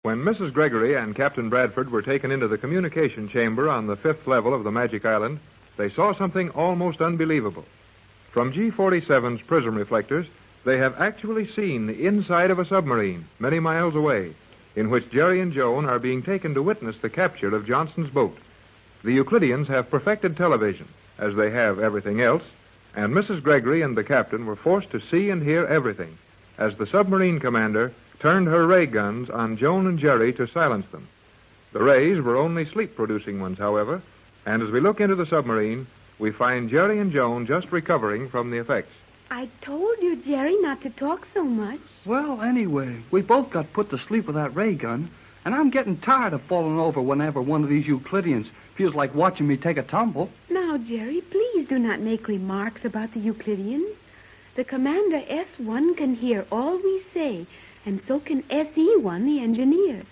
When Mrs. Gregory and Captain Bradford were taken into the communication chamber on the 5th level of the Magic Island, they saw something almost unbelievable. From G-47's prism reflectors, they have actually seen the inside of a submarine many miles away, in which Jerry and Joan are being taken to witness the capture of Johnson's boat. The Euclideans have perfected television, as they have everything else, and Mrs. Gregory and the captain were forced to see and hear everything, as the submarine commander turned her ray guns on Joan and Jerry to silence them. The rays were only sleep-producing ones, however, and as we look into the submarine, we find Jerry and Joan just recovering from the effects. I told you, Jerry, not to talk so much. Well, anyway, we both got put to sleep with that ray gun, and I'm getting tired of falling over whenever one of these Euclideans feels like watching me take a tumble. Now, Jerry, please do not make remarks about the Euclideans. The Commander S1 can hear all we say, and so can SE1, the engineer.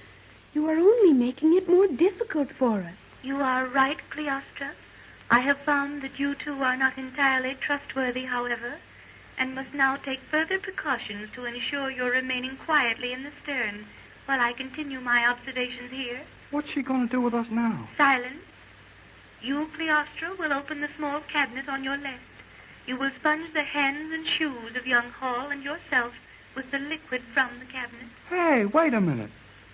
You are only making it more difficult for us. You are right, Cleostra. I have found that you two are not entirely trustworthy, however, and must now take further precautions to ensure your remaining quietly in the stern while I continue my observations here. What's she going to do with us now? Silence. You, Cleostra, will open the small cabinet on your left. You will sponge the hands and shoes of young Hall and yourself with the liquid from the cabinet. Hey, wait a minute.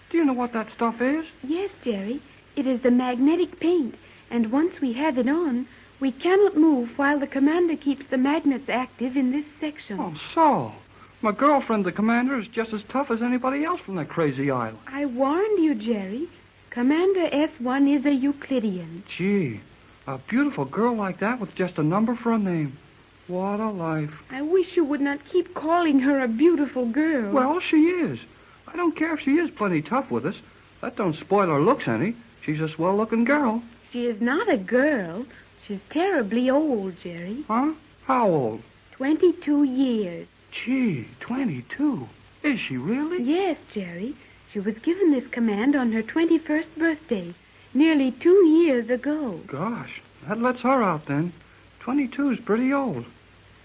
Do you know what that stuff is? Yes, Jerry. It is the magnetic paint, and once we have it on, we cannot move while the commander keeps the magnets active in this section. Oh, so. My girlfriend, the commander, is just as tough as anybody else from that crazy island. I warned you, Jerry. Commander S1 is a Euclidean. Gee, a beautiful girl like that with just a number for a name. What a life. I wish you would not keep calling her a beautiful girl. Well, she is. I don't care if she is plenty tough with us. That don't spoil her looks any. She's a swell-looking girl. She is not a girl. She's terribly old, Jerry. Huh? How old? 22 years. Gee, 22. Is she really? Yes, Jerry. She was given this command on her 21st birthday, nearly 2 years ago. Gosh, that lets her out then. 22 is pretty old.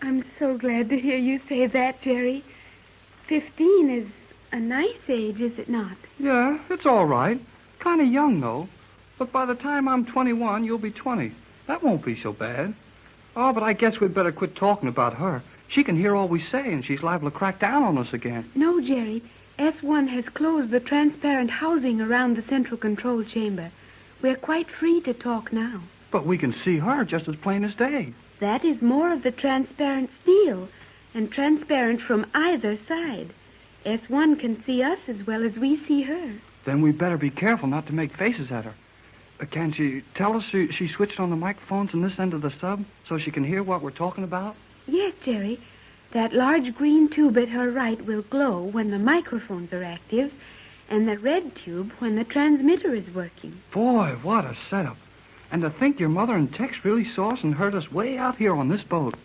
I'm so glad to hear you say that, Jerry. 15 is a nice age, is it not? Yeah, it's all right. Kind of young, though. But by the time I'm 21, you'll be 20. That won't be so bad. Oh, but I guess we'd better quit talking about her. She can hear all we say, and she's liable to crack down on us again. No, Jerry. S1 has closed the transparent housing around the central control chamber. We're quite free to talk now. But we can see her just as plain as day. That is more of the transparent steel, and transparent from either side. S1 can see us as well as we see her. Then we'd better be careful not to make faces at her. Can she tell us she switched on the microphones in this end of the sub so she can hear what we're talking about? Yes, Jerry. That large green tube at her right will glow when the microphones are active, and the red tube when the transmitter is working. Boy, what a setup. And to think your mother and Tex really saw us and heard us way out here on this boat.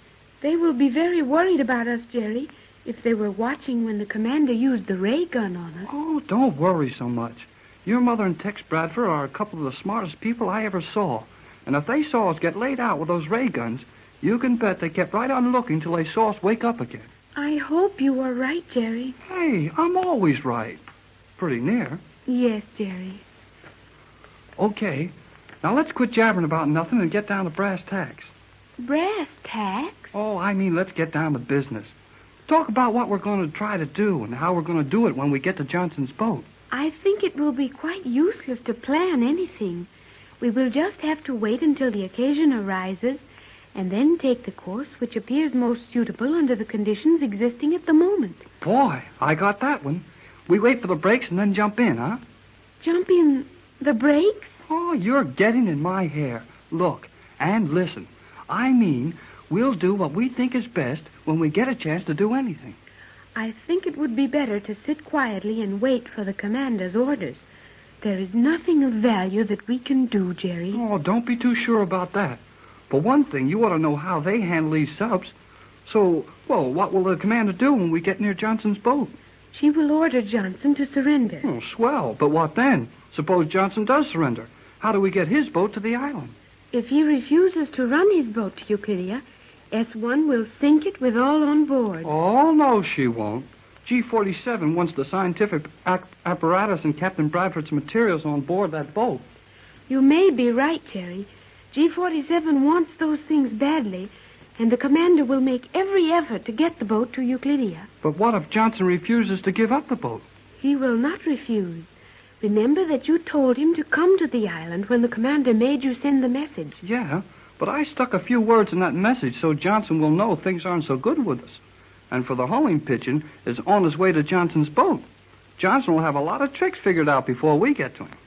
They will be very worried about us, Jerry, if they were watching when the commander used the ray gun on us. Oh, don't worry so much. Your mother and Tex Bradford are a couple of the smartest people I ever saw. And if they saw us get laid out with those ray guns, you can bet they kept right on looking till they saw us wake up again. I hope you are right, Jerry. Hey, I'm always right. Pretty near. Yes, Jerry. Okay. Now let's quit jabbering about nothing and get down to brass tacks. Brass tacks? Oh, I mean, let's get down to business. Talk about what we're going to try to do and how we're going to do it when we get to Johnson's boat. I think it will be quite useless to plan anything. We will just have to wait until the occasion arises and then take the course which appears most suitable under the conditions existing at the moment. Boy, I got that one. We wait for the breaks and then jump in, huh? Jump in the breaks? Oh, you're getting in my hair. Look, and listen. I mean, we'll do what we think is best when we get a chance to do anything. I think it would be better to sit quietly and wait for the commander's orders. There is nothing of value that we can do, Jerry. Oh, don't be too sure about that. For one thing, you ought to know how they handle these subs. So, well, what will the commander do when we get near Johnson's boat? She will order Johnson to surrender. Oh, swell. But what then? Suppose Johnson does surrender. How do we get his boat to the island? If he refuses to run his boat to Euclidia, S1 will sink it with all on board. Oh, no, she won't. G-47 wants the scientific apparatus and Captain Bradford's materials on board that boat. You may be right, Jerry. G-47 wants those things badly, and the commander will make every effort to get the boat to Euclidia. But what if Johnson refuses to give up the boat? He will not refuse. Remember that you told him to come to the island when the commander made you send the message. Yeah, but I stuck a few words in that message so Johnson will know things aren't so good with us. And for the homing pigeon is on his way to Johnson's boat. Johnson will have a lot of tricks figured out before we get to him.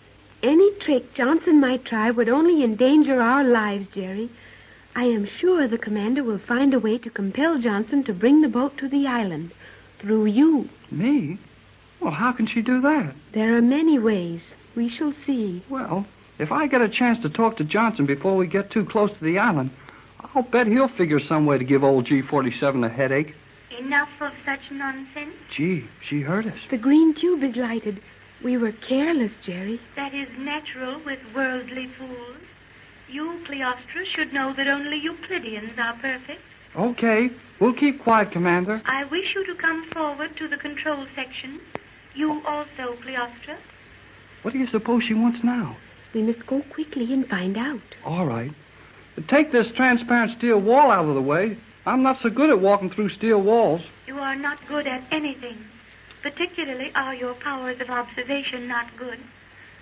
Any trick Johnson might try would only endanger our lives, Jerry. I am sure the commander will find a way to compel Johnson to bring the boat to the island. Through you. Me? Well, how can she do that? There are many ways. We shall see. Well, if I get a chance to talk to Johnson before we get too close to the island, I'll bet he'll figure some way to give old G-47 a headache. Enough of such nonsense. Gee, she heard us. The green tube is lighted. We were careless, Jerry. That is natural with worldly fools. You, Cleostra, should know that only Euclideans are perfect. Okay, we'll keep quiet, Commander. I wish you to come forward to the control section. You also, Cleostra. What do you suppose she wants now? We must go quickly and find out. All right. Take this transparent steel wall out of the way. I'm not so good at walking through steel walls. You are not good at anything. Particularly are your powers of observation not good.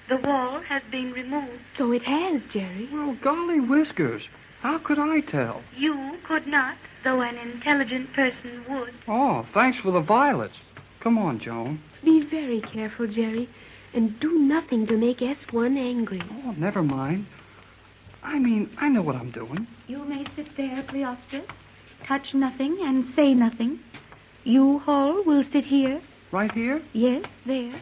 The wall has been removed. So it has, Jerry. Well, golly whiskers. How could I tell? You could not, though an intelligent person would. Oh, thanks for the violets. Come on, Joan. Be very careful, Jerry, and do nothing to make S1 angry. Oh, never mind. I know what I'm doing. You may sit there, Cleostra. Touch nothing and say nothing. You, Hall, will sit here. Right here? Yes, there.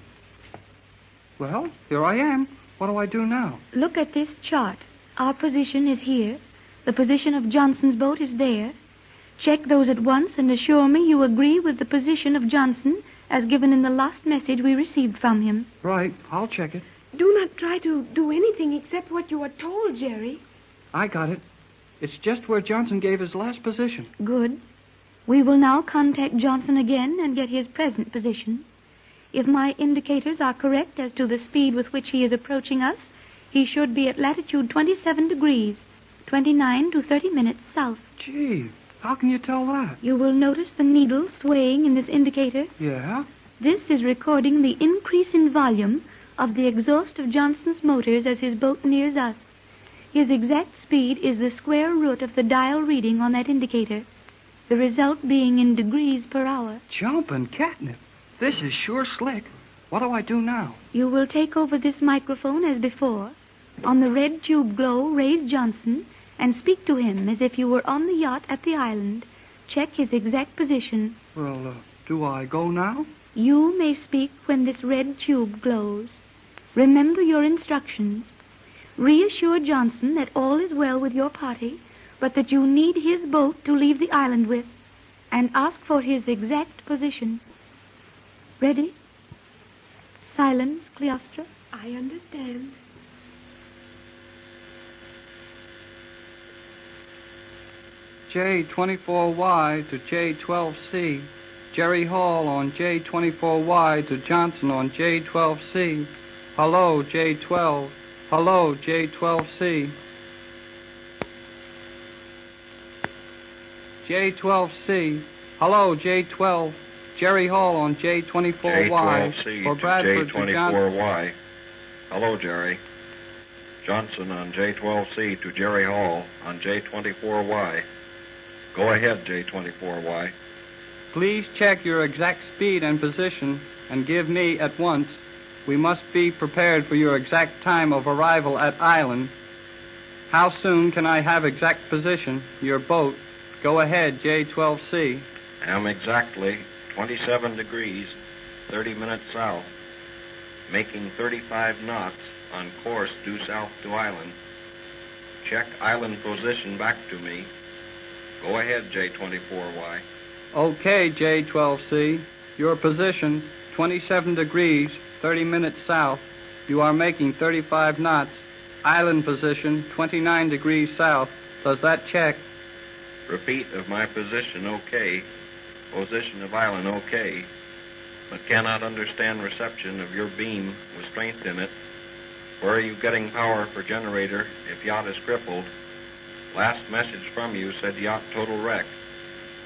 Well, here I am. What do I do now? Look at this chart. Our position is here. The position of Johnson's boat is there. Check those at once and assure me you agree with the position of Johnson as given in the last message we received from him. Right. I'll check it. Do not try to do anything except what you are told, Jerry. I got it. It's just where Johnson gave his last position. Good. We will now contact Johnson again and get his present position. If my indicators are correct as to the speed with which he is approaching us, he should be at latitude 27 degrees, 29 to 30 minutes south. Gee, how can you tell that? You will notice the needle swaying in this indicator. Yeah? This is recording the increase in volume of the exhaust of Johnson's motors as his boat nears us. His exact speed is the square root of the dial reading on that indicator, the result being in degrees per hour. Jumping catnip. This is sure slick. What do I do now? You will take over this microphone as before. On the red tube glow, raise Johnson and speak to him as if you were on the yacht at the island. Check his exact position. Well, do I go now? You may speak when this red tube glows. Remember your instructions. Reassure Johnson that all is well with your party, but that you need his boat to leave the island with, and ask for his exact position. Ready? Silence, Cleostra. I understand. J24Y to J12C. Jerry Hall on J24Y to Johnson on J12C. Hello, J12. Hello, J12C. J12C. Hello, J12. Jerry Hall on J24Y. J12C for to Bradford to J24Y. Hello, Jerry. Johnson on J12C to Jerry Hall on J24Y. Go ahead, J24Y. Please check your exact speed and position and give me at once. We must be prepared for your exact time of arrival at island. How soon can I have exact position? Your boat. Go ahead, J12C. Am exactly 27 degrees, 30 minutes south, making 35 knots on course due south to island. Check island position back to me. Go ahead, J24Y. Okay, J12C. Your position, 27 degrees, 30 minutes south. You are making 35 knots. Island position, 29 degrees south. Does that check? Repeat of my position, okay. Position of island, okay. but cannot understand reception of your beam with strength in it. Where are you getting power for generator if yacht is crippled? Last message from you said yacht total wreck.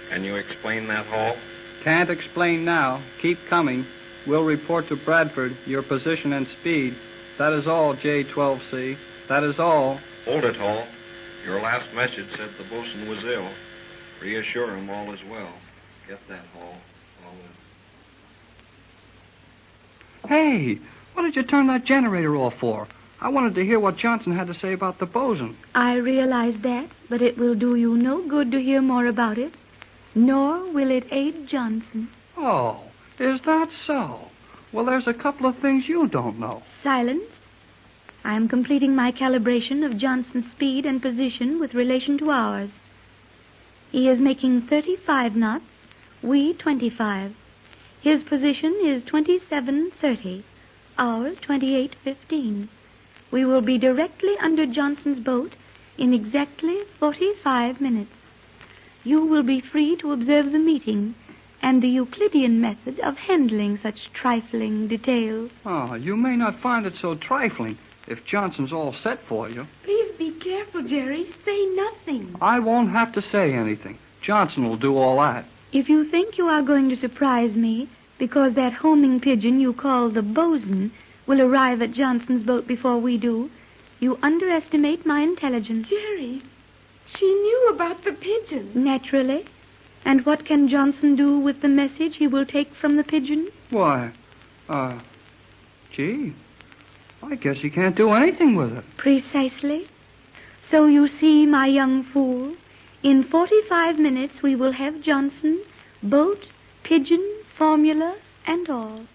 Can you explain that, Hall? Can't explain now. Keep coming. We'll report to Bradford your position and speed. That is all, J-12C. That is all. Hold it, Hall. Your last message said the bosun was ill. Reassure him all is well. Get that, Hall. All is... Hey, what did you turn that generator off for? I wanted to hear what Johnson had to say about the bosun. I realize that, but it will do you no good to hear more about it, nor will it aid Johnson. Oh, is that so? Well, there's a couple of things you don't know. Silence. I am completing my calibration of Johnson's speed and position with relation to ours. He is making 35 knots, we 25. His position is 27:30, ours 28:15. We will be directly under Johnson's boat in exactly 45 minutes. You will be free to observe the meeting and the Euclidean method of handling such trifling details. Oh, you may not find it so trifling if Johnson's all set for you. Please be careful, Jerry. Say nothing. I won't have to say anything. Johnson will do all that. If you think you are going to surprise me because that homing pigeon you call the bosun will arrive at Johnson's boat before we do, you underestimate my intelligence. Jerry, she knew about the pigeon. Naturally. And what can Johnson do with the message he will take from the pigeon? Why, gee, I guess he can't do anything with it. Precisely. So you see, my young fool, in 45 minutes we will have Johnson, boat, pigeon, formula, and all.